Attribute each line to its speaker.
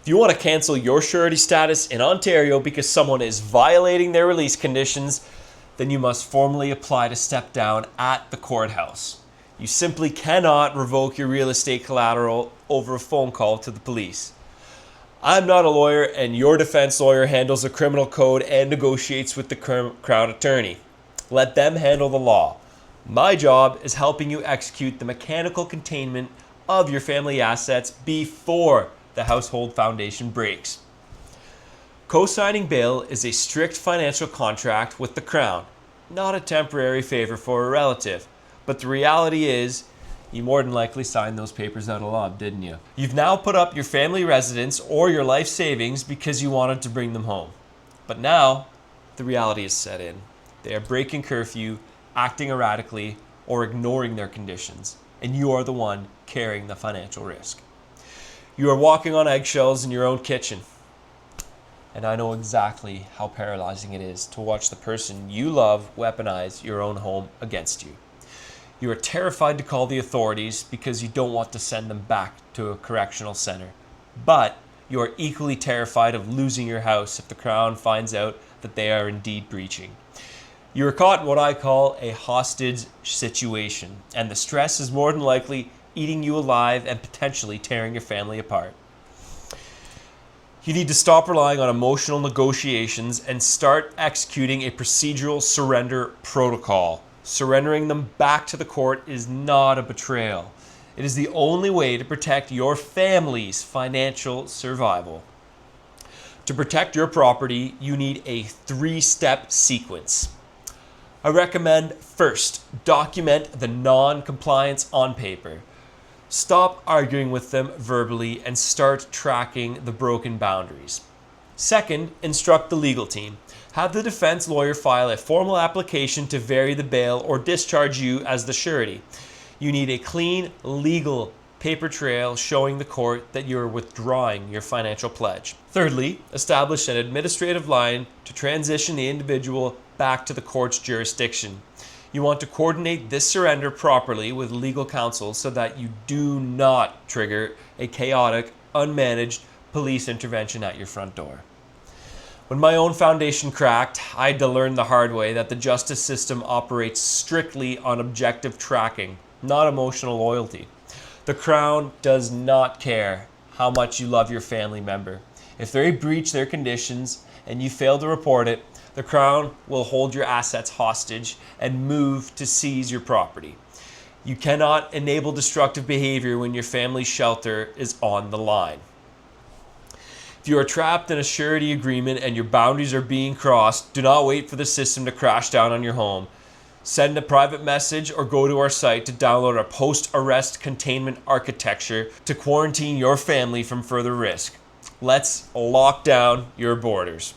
Speaker 1: If you want to cancel your surety status in Ontario because someone is violating their release conditions, then you must formally apply to step down at the courthouse. You simply cannot revoke your real estate collateral over a phone call to the police. I'm not a lawyer, and your defense lawyer handles the criminal code and negotiates with the Crown attorney. Let them handle the law. My job is helping you execute the mechanical containment of your family assets before the household foundation breaks. Co-signing bail is a strict financial contract with the Crown, not a temporary favor for a relative. But the reality is, you more than likely signed those papers out of love, didn't you? You've now put up your family residence or your life savings because you wanted to bring them home. But now, the reality is set in. They are breaking curfew, acting erratically, or ignoring their conditions, and you are the one carrying the financial risk. You are walking on eggshells in your own kitchen, and I know exactly how paralyzing it is to watch the person you love weaponize your own home against you. You are terrified to call the authorities because you don't want to send them back to a correctional center, but you are equally terrified of losing your house if the Crown finds out that they are indeed breaching. You are caught in what I call a hostage situation, and the stress is more than likely eating you alive and potentially tearing your family apart. You need to stop relying on emotional negotiations and start executing a procedural surrender protocol. Surrendering them back to the court is not a betrayal. It is the only way to protect your family's financial survival. To protect your property, you need a 3-step sequence. I recommend first, document the non-compliance on paper. Stop arguing with them verbally and start tracking the broken boundaries. Second, instruct the legal team. Have the defense lawyer file a formal application to vary the bail or discharge you as the surety. You need a clean, legal paper trail showing the court that you are withdrawing your financial pledge. Thirdly, establish an administrative line to transition the individual back to the court's jurisdiction. You want to coordinate this surrender properly with legal counsel so that you do not trigger a chaotic, unmanaged police intervention at your front door. When my own foundation cracked, I had to learn the hard way that the justice system operates strictly on objective tracking, not emotional loyalty. The Crown does not care how much you love your family member. If they breach their conditions and you fail to report it, the Crown will hold your assets hostage and move to seize your property. You cannot enable destructive behavior when your family's shelter is on the line. If you are trapped in a surety agreement and your boundaries are being crossed, do not wait for the system to crash down on your home. Send a private message or go to our site to download our post-arrest containment architecture to quarantine your family from further risk. Let's lock down your borders.